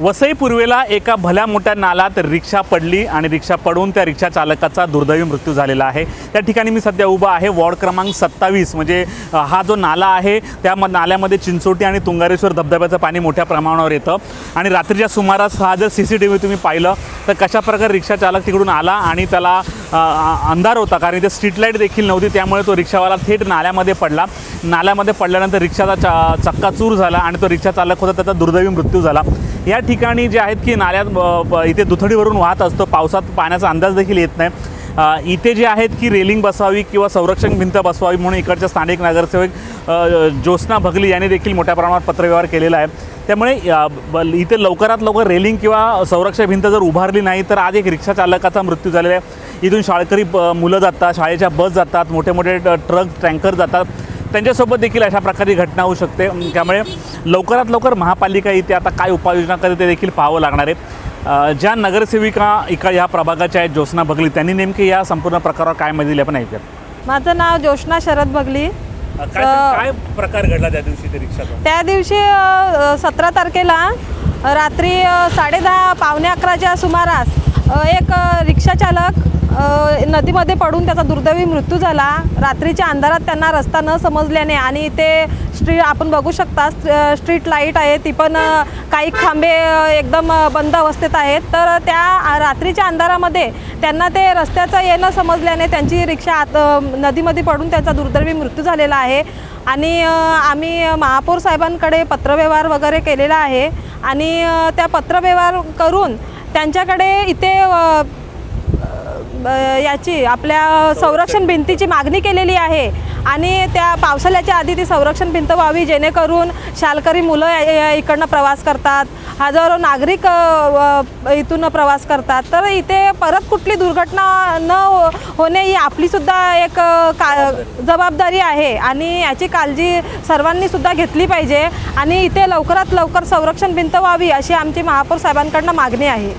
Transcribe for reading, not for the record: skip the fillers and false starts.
वसई पूर्वेला एका भल्या मोठ्या नाल्यात रिक्षा पडली आणि रिक्षा पडून त्या रिक्षा चालकाचा दुर्दैवी मृत्यू झालेला आहे। त्या ठिकाणी मी सध्या उभा आहे वॉर्ड क्रमांक 27 म्हणजे हा जो नाला आहे त्या नाल्यामध्ये चिंचोटी आणि तुंगारेश्वर धबधब्याचं पाणी मोठ्या प्रमाणावर येतं आणि रात्रीच्या सुमारास हा जर CCTV तुम्ही पाहिलं तर कशा प्रकारे रिक्षा चालक तिकडून आला आणि त्याला अंधार होता कारण इथे स्ट्रीट लाईट देखील नव्हती, त्यामुळे तो रिक्षावाला थेट नाल्यामध्ये पडला। नाल्यामध्ये पडल्यानंतर रिक्षाचा चक्काचूर झाला आणि तो रिक्षा चालक होता त्याचा दुर्दैवी मृत्यू झाला। या ठिकाणी जे आहेत की नाल्यात इथे दुथडीवरून वाहत असतो, पावसात पाण्याचा अंदाज देखील येत नाही। इथे जे आहेत की रेलिंग बसवावी किंवा संरक्षण भिंत बसवावी म्हणून इकडच्या स्थानिक नगरसेवक ज्योत्स्ना भगली यांनी देखील मोठ्या प्रमाणात पत्रव्यवहार केलेला आहे। त्यामुळे इथे लवकरात लवकर रेलिंग किंवा संरक्षण भिंत जर उभारली नाही तर आज एक रिक्षा चालकाचा मृत्यू झालेला आहे। इथून शाळकरी मुलं जातात, शाळेच्या बस जातात, मोठे मोठे ट्रक टँकर जातात, त्यांच्यासोबत देखील अशा प्रकारची घटना होऊ शकते। त्यामुळे लवकरात लवकर महापालिका इथे आता काय उपाययोजना करते ते देखील पाहावं लागणार आहे। ज्या नगरसेविका ह्या प्रभागाच्या आहेत ज्योत्स्ना भगली, त्यांनी नेमके या संपूर्ण प्रकारावर काय माहिती दिली आपण ऐकूयात। माझं नाव ज्योत्स्ना शरद भगली। काय प्रकार घडला त्या दिवशी ते रिक्षाचा? त्या दिवशी 17 तारखेला रात्री 10:30 पावणे 11च्या सुमारास एक रिक्षा चालक नदीमध्ये पडून त्याचा दुर्दैवी मृत्यू झाला। रात्रीच्या अंधारात त्यांना रस्ता न समजल्याने आणि इथे आपण बघू शकता स्ट्रीट लाईट आहे, ती पण काही खांबे एकदम बंद अवस्थेत आहेत, तर त्या रात्रीच्या अंधारामध्ये त्यांना ते रस्त्याचं येणं समजल्याने त्यांची रिक्षा नदीमध्ये पडून त्यांचा दुर्दैवी मृत्यू झालेला आहे। आणि आम्ही महापौर साहेबांकडे पत्रव्यवहार वगैरे केलेला आहे आणि त्या पत्रव्यवहार करून त्यांच्याकडे इथे याची आपल्या संरक्षण भिंतीची मागणी केलेली आहे आणि त्या पावसाळ्याच्या आधी ती संरक्षण भिंत व्हावी जेणेकरून शाळकरी मुलं इकडनं प्रवास करतात, हजारो नागरिक इथून प्रवास करतात, तर इथे परत कुठली दुर्घटना न होणे ही आपलीसुद्धा एक जबाबदारी आहे आणि याची काळजी सर्वांनीसुद्धा घेतली पाहिजे आणि इथे लवकरात लवकर संरक्षण भिंत व्हावी अशी आमची महापौर साहेबांकडनं मागणी आहे।